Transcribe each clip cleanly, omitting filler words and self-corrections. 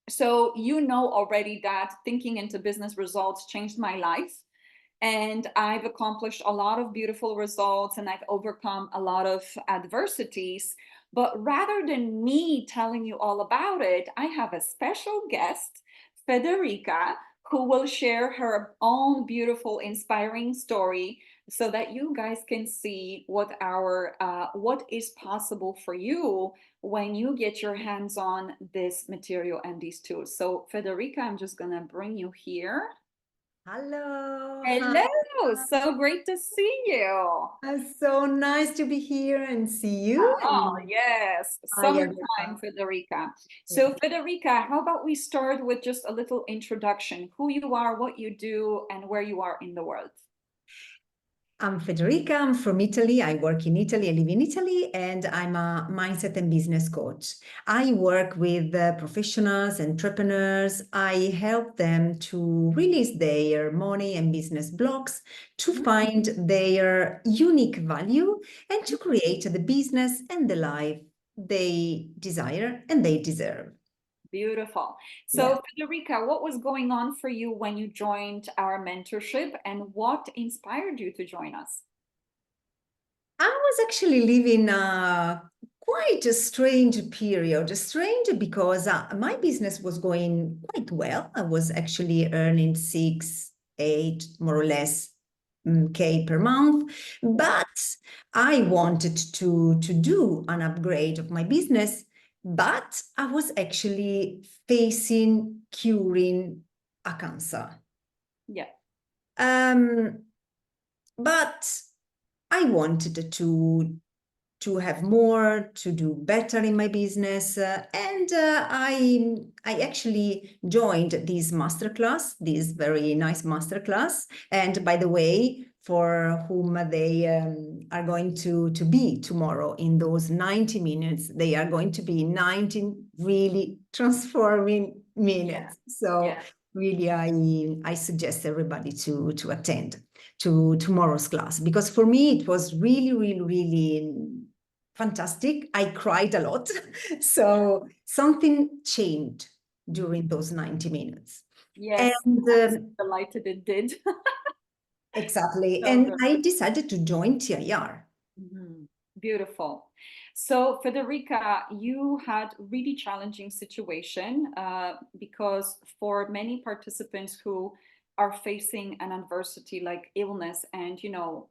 So you know already that thinking into business results changed my life. And I've accomplished a lot of beautiful results and I've overcome a lot of adversities. But rather than me telling you all about it, I have a special guest, Federica, who will share her own beautiful, inspiring story so that you guys can see what is possible for you when you get your hands on this material and these tools. So, Federica, I'm just gonna bring you here. Hello. Hi. Hello, so great to see you. It's so nice to be here and see you. Oh, And yes, hi, summertime, everyone. Federica. So, Federica, how about we start with just a little introduction, who you are, what you do, and where you are in the world? I'm Federica. I'm from Italy. I work in Italy. I live in Italy, and I'm a mindset and business coach. I work with professionals, entrepreneurs. I help them to release their money and business blocks, to find their unique value, and to create the business and the life they desire and they deserve. Beautiful. Yeah. So, Federica, what was going on for you when you joined our mentorship, and what inspired you to join us? I was actually living quite a strange period. Strange because my business was going quite well. I was actually earning 6, 8, more or less K per month. But I wanted to do an upgrade of my business. But I was actually facing curing a cancer. Yeah. Um, but I wanted to have more, to do better in my business, and I actually joined this masterclass, this very nice masterclass. And by the way, for whom they are going to be tomorrow in those 90 minutes, they are going to be 19 really transforming Yeah. minutes. So Yeah. really, I suggest everybody to attend to tomorrow's class, because for me it was really, really, really fantastic. I cried a lot. So something changed during those 90 minutes. And Yes, I'm so delighted it did. exactly. So And good. I decided to join TIR. Mhm. Beautiful. So, Federica, you had really challenging situation because for many participants who are facing an adversity like illness and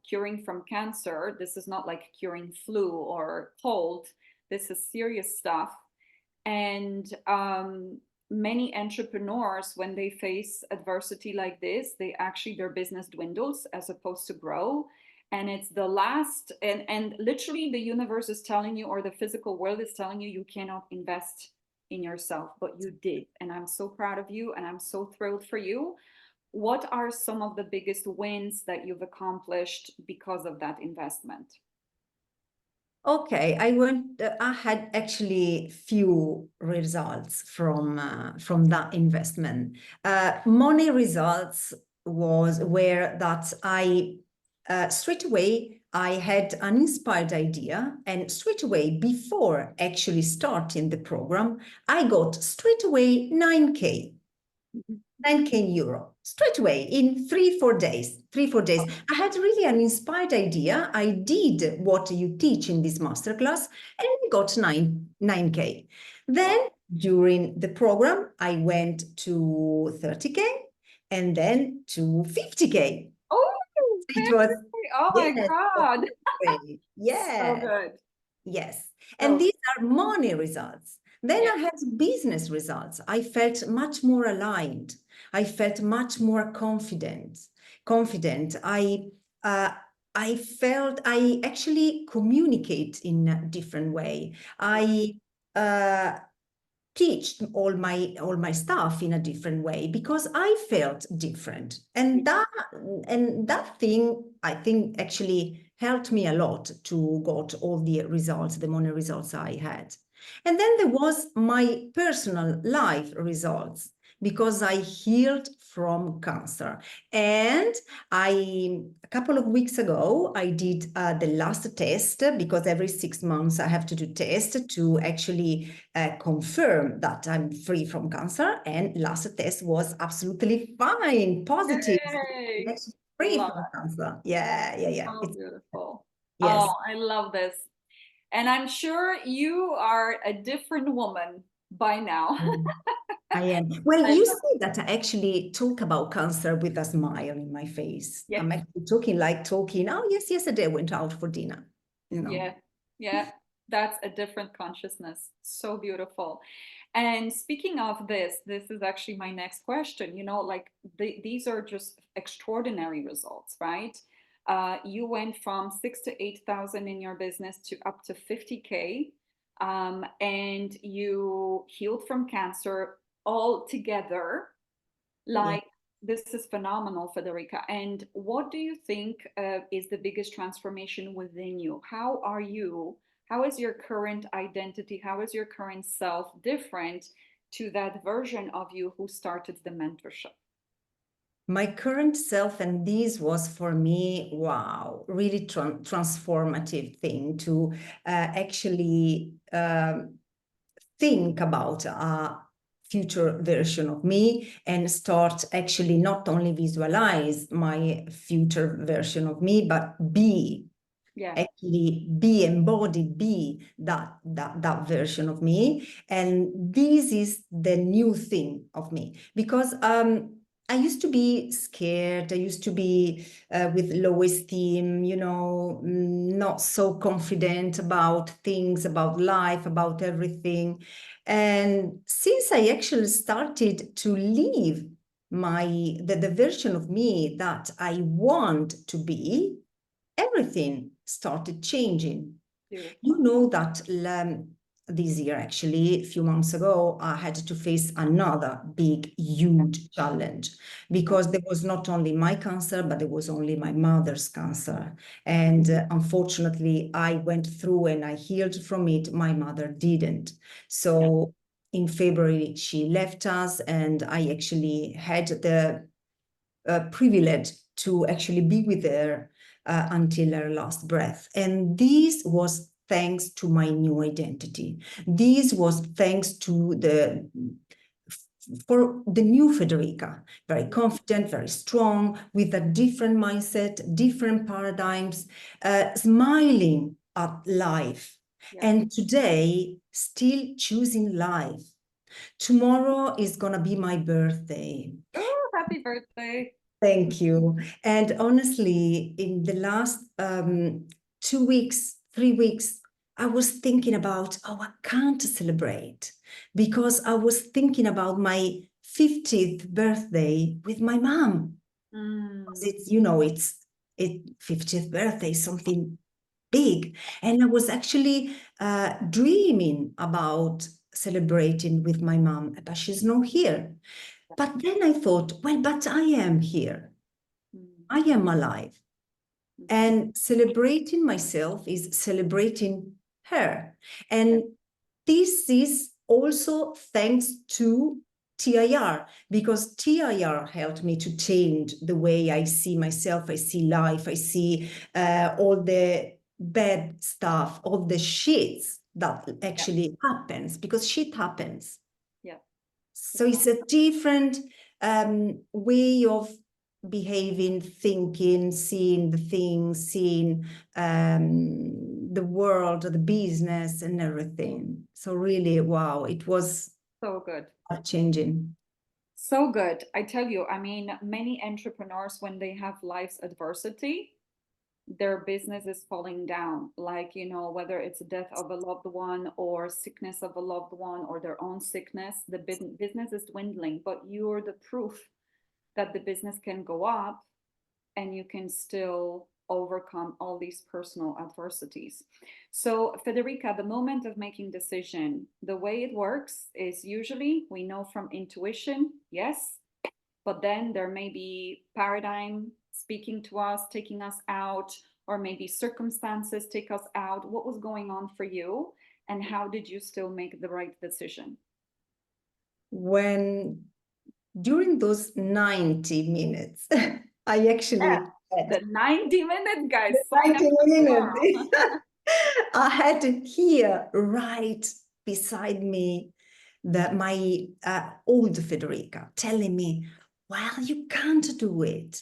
curing from cancer, this is not like curing flu or cold. This is serious stuff. And many entrepreneurs, when they face adversity like this, their business dwindles as opposed to grow. And it's the last, and literally the universe is telling you, or the physical world is telling you, you cannot invest in yourself, but you did. And I'm so proud of you, and I'm so thrilled for you. What are some of the biggest wins that you've accomplished because of that investment? Okay, I had actually few results from that investment. Money results was where that I straight away I had an inspired idea, and straight away before actually starting the program, I got straight away 9K. 9K euro straight away in 3, 4 days. 3, 4 days. I had really an inspired idea. I did what you teach in this masterclass, and I got 9K. Then Wow. during the program, I went to 30K and then to 50K. Oh, It was, 50. Oh my yes, God. great. So Yes. good. Yes. And So these are money results. Then yeah. I had business results. I felt much more aligned. I felt much more confident. Confident. Uh, I felt I actually communicate in a different way. I uh, teach all my staff in a different way because I felt different. And that thing, I think, actually helped me a lot to got all the results, the money results I had. And then there was my personal life results. because I healed from cancer. And a couple of weeks ago, I did the last test, because every 6 months I have to do test to actually confirm that I'm free from cancer. And last test was absolutely fine, positive. I'm Yay! actually free Love from it. cancer. Yeah, yeah, yeah. So beautiful. Yes. Oh, I love this. And I'm sure you are a different woman by now. I am. Well, I you love see that I actually talk about cancer with a smile in my face. Yeah, I'm actually talking, oh, yes, yesterday I went out for dinner, you know. yeah, yeah. That's a different consciousness. So beautiful. And speaking of this, this is actually my next question. Like these are just extraordinary results, right? You went from 6 to 8,000 in your business to up to 50K, and you healed from cancer all together. Yeah. Like, this is phenomenal, Federica. And what do you think is the biggest transformation within you? How are you? How is your current identity? How is your current self different to that version of you who started the mentorship? My current self, and this was for me, wow, really transformative thing to actually think about a future version of me and start actually not only visualize my future version of me, but Yeah, actually be embodied, be that version of me. And this is the new thing of me, because I used to be scared. I used to be with low esteem, not so confident about things, about life, about everything. And since I actually started to live the version of me that I want to be, everything started changing. You beautiful. know that this year, actually, a few months ago, I had to face another big, huge challenge, Yeah, because there was not only my cancer, but there was only my mother's cancer. And unfortunately, I went through and I healed from it. My mother didn't. yeah, So in February, she left us, and I actually had the privilege to actually be with her until her last breath. And this was thanks to my new identity. This was thanks to for the new Federica, very confident, very strong, with a different mindset, different paradigms, smiling at life. yeah. And today, still choosing life. Tomorrow is going to be my birthday. Oh, happy birthday. Thank you. And honestly, in the last 2 weeks, 3 weeks, I was thinking about, oh, I can't celebrate, because I was thinking about my 50th birthday with my mom. Mm, It's 50th birthday, something big. And I was actually dreaming about celebrating with my mom, but she's not here. But then I thought, well, but I am here. mm, I am alive. mhm. And celebrating myself is celebrating her. Yeah, And this is also thanks to TIR, because TIR helped me to change the way I see myself, I see life, I see all the bad stuff, all the shits that yeah, actually happens, because shit happens. yeah. So it's a different way of behaving, thinking, seeing the things, seeing the world, the business, and everything. So really, wow, it was So good. changing. So good. I tell you, I mean, many entrepreneurs, when they have life's adversity, their business is falling down. Like, whether it's the death of a loved one or sickness of a loved one or their own sickness, the business is dwindling. But you're the proof that the business can go up and you can still overcome all these personal adversities. So, Federica, the moment of making decision, the way it works is usually we know from intuition, yes, but then there may be paradigm speaking to us, taking us out, or maybe circumstances take us out. What was going on for you, and how did you still make the right decision? When during those 90 minutes, I actually Yeah, had the 90-minute guys, the sign up 90 tomorrow. minutes. I had here right beside me my old Federica telling me, well, you can't do it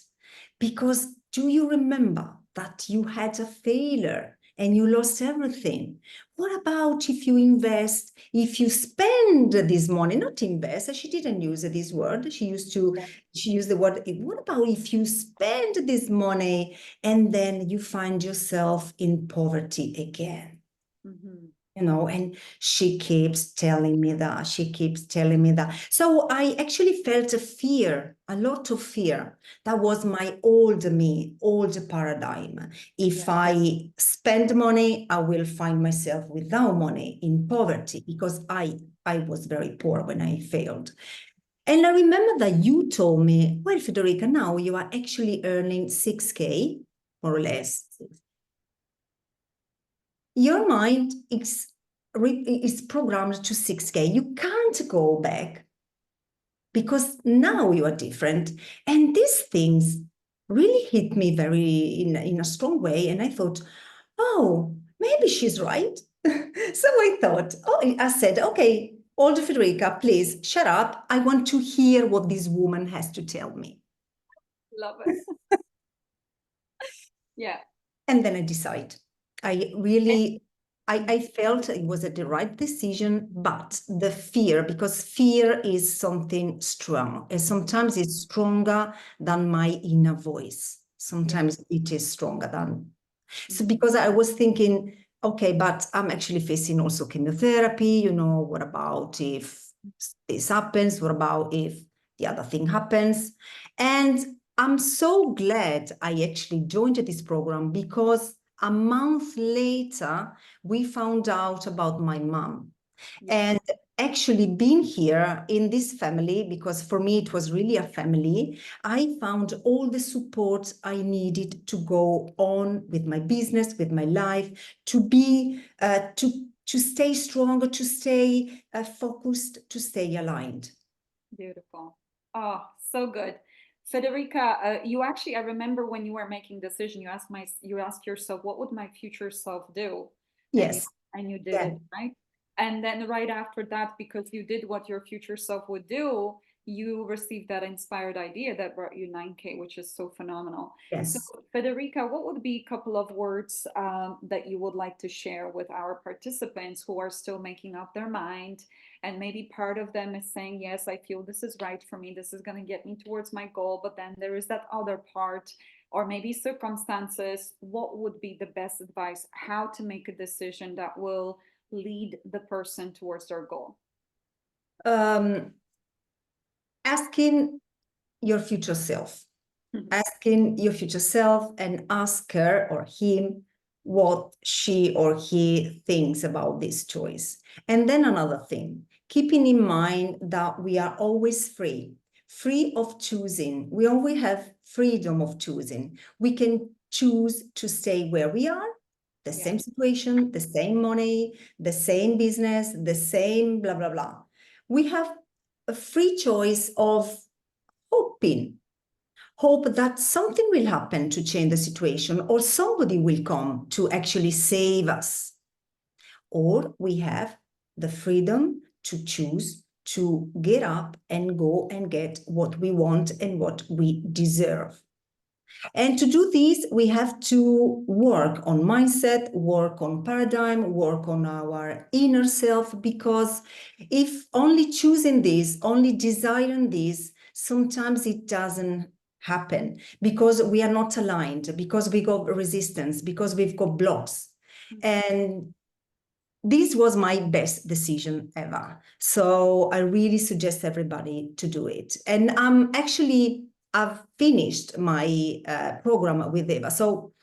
because do you remember that you had a failure and you lost everything? What about if you invest, if you spend this money, not invest, she didn't use this word. She used the word, what about if you spend this money and then you find yourself in poverty again? Mhm. And she keeps telling me that, so I actually felt a fear, a lot of fear. That was my old me, old paradigm. If Yeah. I spend money, I will find myself without money, in poverty, because I was very poor when I failed. And I remember that you told me, well, Federica, now you are actually earning 6K, more or less. Your mind is programmed to 6K. You can't go back because now you are different. And these things really hit me in a strong way. And I thought, oh, maybe she's right. So I said, okay, old Federica, please shut up. I want to hear what this woman has to tell me. Love it. Yeah. And then I decide. I really, I felt it was the right decision, but the fear, because fear is something strong, and sometimes it's stronger than my inner voice. Sometimes it is stronger than. So because I was thinking, okay, but I'm actually facing also chemotherapy, what about if this happens? What about if the other thing happens? And I'm so glad I actually joined this program because a month later, we found out about my mom. Yeah. And actually being here in this family, because for me it was really a family, I found all the support I needed to go on with my business, with my life, to be, to stay stronger, to stay focused, to stay aligned. Beautiful. Oh, so good. Federica, I remember when you were making decision, you asked yourself, what would my future self do? And you, Yes. and you did Yeah. it, right? And then right after that, because you did what your future self would do, you received that inspired idea that brought you 9K, which is so phenomenal. So, Yes. Federica, what would be a couple of words that you would like to share with our participants who are still making up their mind? And maybe part of them is saying, yes, I feel this is right for me, this is going to get me towards my goal, but then there is that other part, or maybe circumstances. What would be the best advice, how to make a decision that will lead the person towards their goal? Asking your future self, asking your future self and ask her or him what she or he thinks about this choice. And then another thing, keeping in mind that we are always free of choosing. We always have freedom of choosing. We can choose to stay where we are, the Yeah. same situation, the same money, the same business, the same blah, blah, blah. We have a free choice of hoping, hope that something will happen to change the situation, or somebody will come to actually save us. Or we have the freedom to choose to get up and go and get what we want and what we deserve. And to do this, we have to work on mindset, work on paradigm, work on our inner self, because if only choosing this, only desiring this, sometimes it doesn't happen because we are not aligned, because we got resistance, because we've got blocks. And this was my best decision ever. So I really suggest everybody to do it. And I've finished my program with Eva. So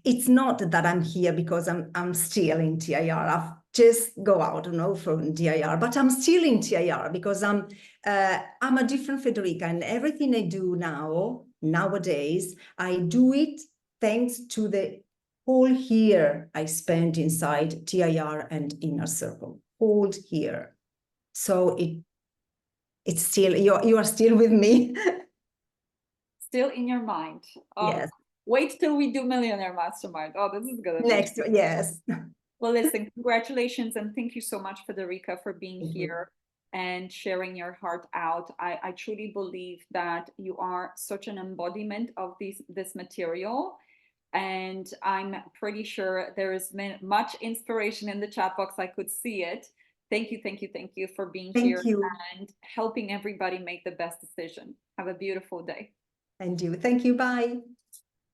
it's not that I'm here because I'm still in TIR. I've just go out, from TIR, but I'm still in TIR because I'm a different Federica, and everything I do nowadays, I do it thanks to the whole year I spent inside TIR and Inner Circle, whole year. So it's still, you are still with me. Still in your mind. Oh, Yes. wait till we do Millionaire Mastermind. Oh, this is gonna be Next, yes. well. Listen, congratulations and thank you so much, Federica, for being Thank you. here and sharing your heart out. I truly believe that you are such an embodiment of this material, and I'm pretty sure there is much inspiration in the chat box. I could see it. Thank you, thank you, thank you for being here Thank you. and helping everybody make the best decision. Have a beautiful day. And you. Thank you. Bye.